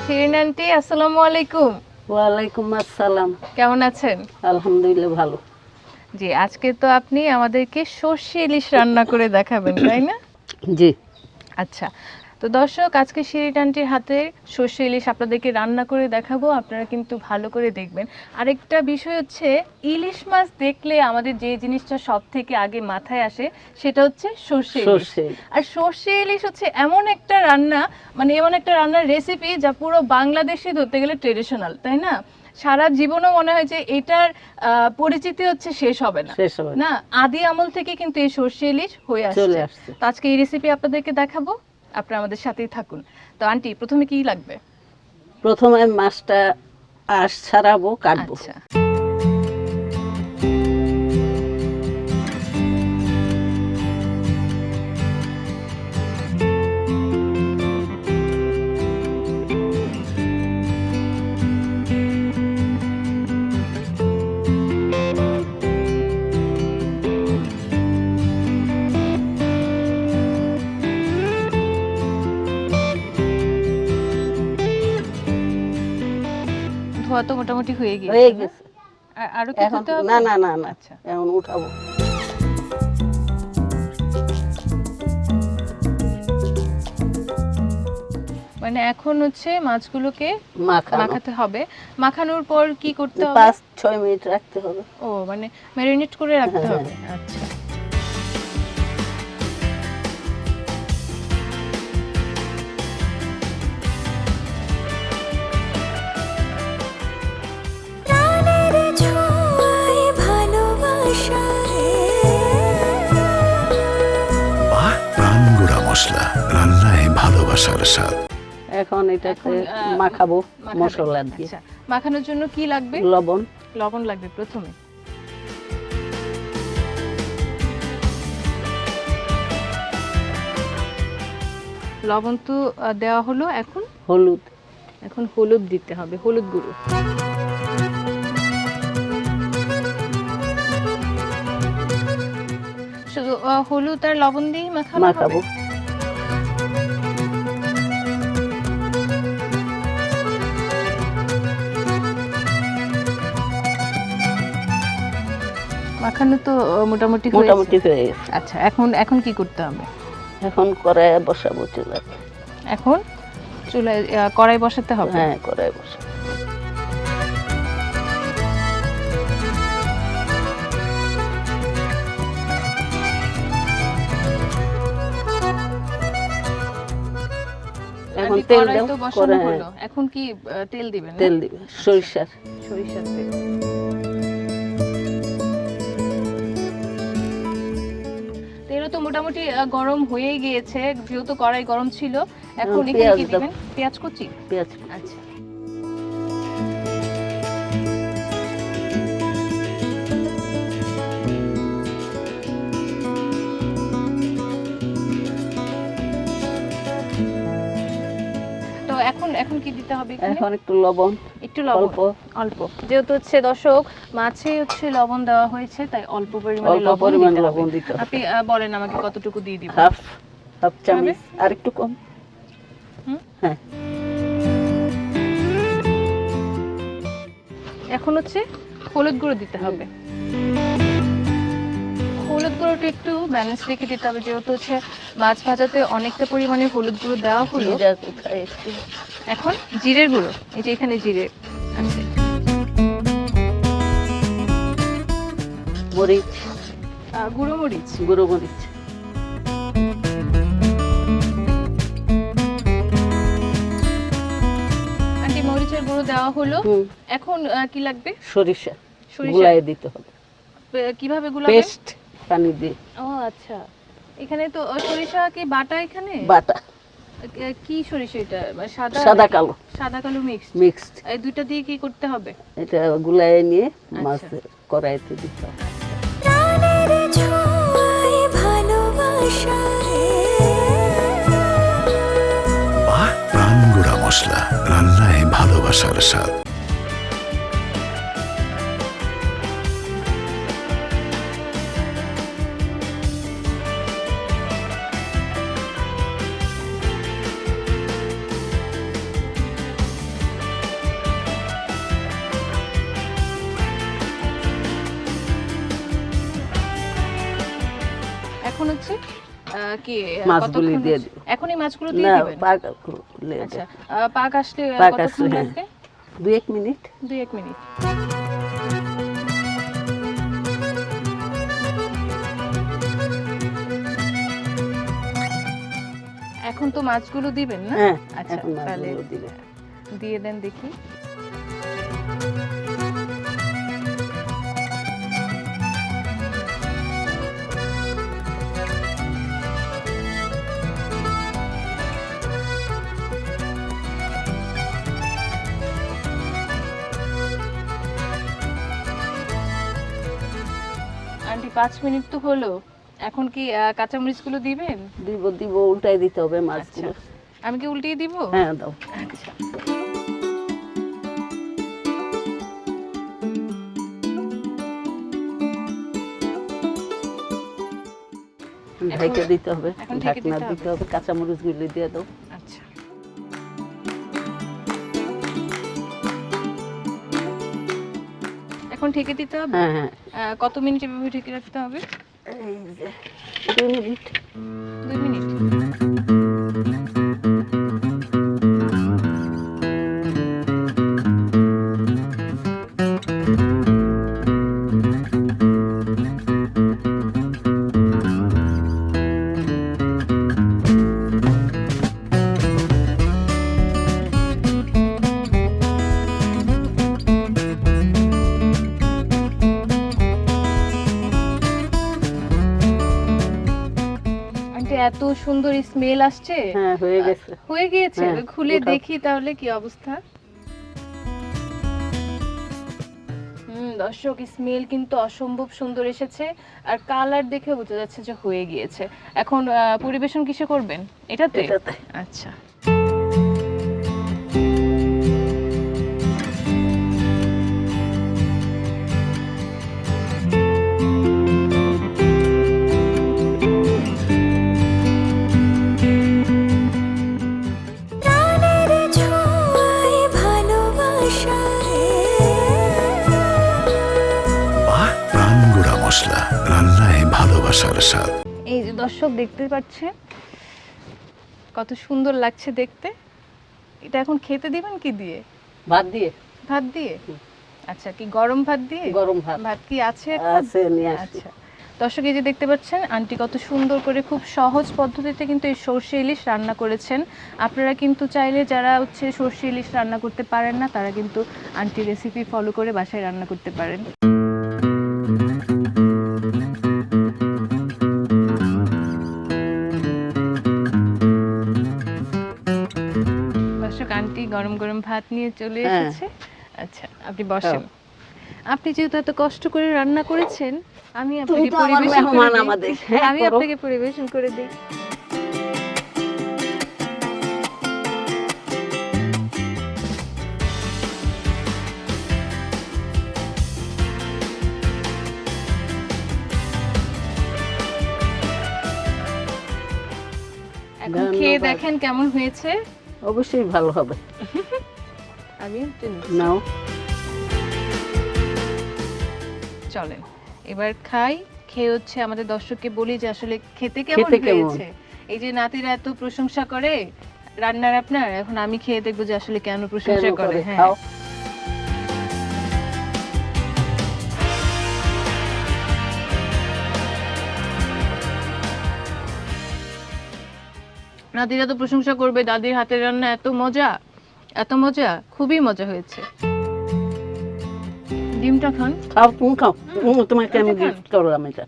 Shirin aunty আসসালামু আলাইকুম। ওয়ালাইকুম আসসালাম। কেমন আছেন? আলহামদুলিল্লাহ ভালো। জি, আজকে তো আপনি আমাদেরকে সর্ষে ইলিশ রান্না করে দেখাবেন, তাই না? জি। আচ্ছা, তো দর্শক আজকে শিরিন আন্টির হাতে সর্ষে ইলিশ আপনাদেরকে রান্না করে দেখাবো, আপনারা কিন্তু ভালো করে দেখবেন। আরেকটা বিষয় হচ্ছে, ইলিশ মাছ দেখলে আমাদের যে জিনিসটা সব থেকে আগে মাথায় আসে সেটা হচ্ছে সর্ষে ইলিশ। আর সর্ষে ইলিশ হচ্ছে এমন একটা রান্না, মানে এমন একটা রান্নার রেসিপি যা পুরো বাংলাদেশে ধরতে গেলে ট্রেডিশনাল, তাই না? সারা জীবনও মনে হয় যে এটার পরিচিতি হচ্ছে শেষ হবে না, না? আদি আমল থেকে কিন্তু এই সর্ষে ইলিশ হয়ে আসছে। তো আজকে এই রেসিপি আপনাদেরকে দেখাবো, আপনারা আমাদের সাথেই থাকুন। তো আন্টি, প্রথমে কি লাগবে? প্রথমে মাছটা আঁশ ছাড়াবো, কাটবো। আচ্ছা, ধোয়া তো মোটামুটি হয়ে গেছে। আরো কি করতে হবে? না না না না, আচ্ছা, এখন উঠাবো। মানে এখন হচ্ছে মাছগুলোকে মাখাতে হবে। মাখানোর পর কি করতে হবে? 5-6 মিনিট রাখতে হবে। ও, মানে ম্যারিনেট করে রাখতে হবে। আচ্ছা, মশলা রান্নায় ভালোবাসার স্বাদ। এখন এটাকে মাখাবো মশলা দিয়ে। আচ্ছা, মাখানোর জন্য কি লাগবে? লবণ লাগবে প্রথমে। লবণ তো দেওয়া হলো, এখন হলুদ দিতে হবে, হলুদ গুঁড়ো। শুধু হলুদ আর লবণ দিয়ে মাখাবো। মাখানো তো মোটামুটি হয়ে গেছে। আচ্ছা, এখন কি করতে হবে? এখন কড়াই বসাবো চুলায়। এখন চুলায় কড়াই বসাতে হবে? হ্যাঁ, কড়াই বসাবো। এখন তেল দাও। এখন কি তেল দিবেন? তেল দিবে, সরিষার তেল। তেল তো মোটামুটি গরম হয়ে গিয়েছে, যেহেতু কড়াই গরম ছিল। এখন এখানে কি দিবেন? পেঁয়াজ কুচি। আচ্ছা, এখন কি দিতে হবে? এখন একটু লবণ, অল্প। যেহেতু হচ্ছে দর্শক মাছে হচ্ছে লবণ দেওয়া হয়েছে, তাই অল্প পরিমাণে লবণ দিতে হবে। আপনি বলেন আমাকে কতটুকু দিয়ে দিবেন? হাফ চামচ, আর একটু কম। হ্যাঁ, এখন হচ্ছে হলুদ গুঁড়ো দিতে হবে। হলুদ গুঁড়োটা একটু ব্যালেন্স রেখে দিতে হবে, যেহেতু হচ্ছে মাছ ভাজাতে অনেকটা পরিমাণে হলুদ গুঁড়ো দেওয়া হলো। এখন জিরের গুঁড়ো, এই যে এখানে জিরে আছে। গুঁড়ো মরিচ। আন্টি, মরিচের গুঁড়ো দেওয়া হলো। এখন কি লাগবে? সরিষা গুলায় দিতে হবে। কিভাবে গুলাবেন? পেস্ট পানি দিয়ে। ও আচ্ছা, এখানে তো সরিষা কি বাটা? এখানে বাটা। কি সরিষা এটা? সাদা কালো মিক্সড। এই দুইটা দিয়ে কি করতে হবে? এটা গুলায় নিয়ে মাছ কড়াইতে দিতে হবে। প্রাণ গুঁড়া মশলা রান্নায় ভালোবাসার স্বাদ। কি মাছগুলি কতক্ষণ দিয়ে দিব। এখনই মাছগুলো দিয়ে না দিবেন? পাক আচ্ছা পাক আসলে পাক কতক্ষণ আসলে, লাগবে? 2-1 মিনিট। 2-1 মিনিট। এখন তো মাছগুলো দিবেন না? হ্যাঁ আচ্ছা এখন তাহলে মাছগুলো দিলে দিয়ে দেন দেখি। আন্টি 5 মিনিট তো হলো, এখন কি কাঁচামরিচগুলো দিবেন? দিব উল্টাই দিতে হবে মাছগুলো। আমি কি উল্টিয়ে দিব? হ্যাঁ দাও। আচ্ছা ঢেকে দিতে হবে, এখন ঢেকে ঢাকনা দিতে দিতে হবে, কাঁচামরিচ গুলি দিয়ে দাও। আচ্ছা এখন ঢেকে দিতে হবে? হ্যাঁ হ্যাঁ কত মিনিট এভাবে ঢেকে রাখতে হবে? এই যে 2 মিনিট। 2 মিনিট। এত সুন্দর স্মেল আসছে। হ্যাঁ হয়ে গেছে। হয়ে গিয়েছে? হ্যাঁ, খুলে উঠাও। দেখি তাহলে কি অবস্থা। দর্শক স্মেল কিন্তু অসম্ভব সুন্দর এসেছে আর কালার দেখে বোঝা যাচ্ছে যে হয়ে গিয়েছে। এখন পরিবেশন কিসে করবেন? এটাতে? এটাতে। আচ্ছা বাহ প্রাণ গুঁড়া মশলা, রান্নায় ভালোবাসার স্বাদ। এই যে দর্শক দেখতে পাচ্ছেন কত সুন্দর লাগছে দেখতে। এটা এখন খেতে দিবেন কি দিয়ে? ভাত দিয়ে। ভাত দিয়ে? আচ্ছা কি গরম ভাত দিয়ে? গরম ভাত। ভাত কি আছে এখন? আছে নিয়ে আসি। আচ্ছা দর্শক এই যে দেখতে পাচ্ছেন আন্টি কত সুন্দর করে খুব সহজ পদ্ধতিতে কিন্তু এই সরষে ইলিশ রান্না করেছেন। আপনারা কিন্তু চাইলে যারা হচ্ছে সরষে ইলিশ রান্না করতে পারেন না তারা কিন্তু আন্টি রেসিপি ফলো করে বাসায় রান্না করতে পারেন। দর্শক আন্টি গরম গরম ভাত নিয়ে চলে এসেছে। আচ্ছা আপনি বসেন। আপনি যেহেতু এত কষ্ট করে রান্না করেছেন আমি আপনাকে পরিবেশন করে দিই। আমি আপনাকে পরিবেশন করে দিই। এখন খেয়ে দেখেন কেমন হয়েছে। অবশ্যই ভালো হবে। আমি নাও চলেন এবার খাই। খেয়ে হচ্ছে আমাদের দর্শককে বলি যে আসলে খেতে কেমন হয়েছে। এই যে নাতিরা এত প্রশংসা করে রান্নার আপনার, এখন আমি খেয়ে দেখবো যে আসলে কেন প্রশংসা করে। হ্যাঁ নাতিরা তো প্রশংসা করবে দাদির হাতের রান্না এত মজা, এত মজা, খুবই মজা হয়েছে। ডিমটা খান। খাও তুমি খাও। তোমাকে আমি গিফট করলাম এটা।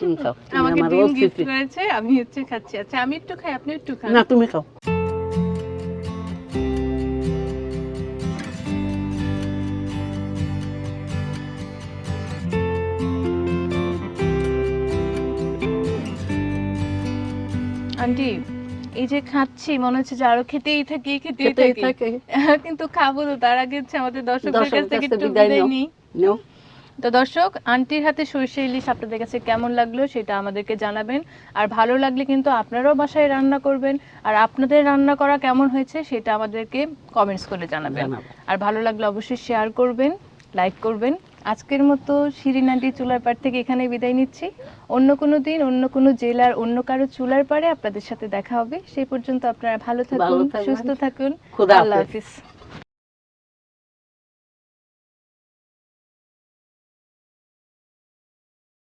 তুমি খাও। আমাকে ডিম গিফট করেছে, আমি হচ্ছে খাচ্ছি। আচ্ছা আমি একটু খাই, আপনি একটু খান। না তুমি খাও। আন্টি এই যে খাচ্ছি মনে হচ্ছে যে আরো খেতেই থাকি কিন্তু খাবো তো তার আগে হচ্ছে আমাদের দর্শকদের কাছ থেকে একটু বিদায় নিই। তো দর্শক আন্টির হাতে সরষে ইলিশ আপনাদের কাছে কেমন লাগলো সেটা আমাদেরকে জানাবেন। আর ভালো লাগলে কিন্তু আপনারাও বাসায় রান্না করবেন। আর আপনাদের রান্না করা কেমন হয়েছে সেটা আমাদেরকে কমেন্টস করে জানাবেন। আর ভালো লাগলে অবশ্যই শেয়ার করবেন, লাইক করবেন, আজকের মতো শিরিন আন্টি চুলার পাড় থেকে এখানে বিদায় নিচ্ছি। অন্য কোনো দিন অন্য কোনো জেলার অন্য কারো চুলার পাড়ে আপনাদের সাথে দেখা হবে। সেই পর্যন্ত আপনারা ভালো থাকুন, থাকবেন। সুস্থ থাকুন। খোদা আল্লাহ হাফেজ। হাফিজ।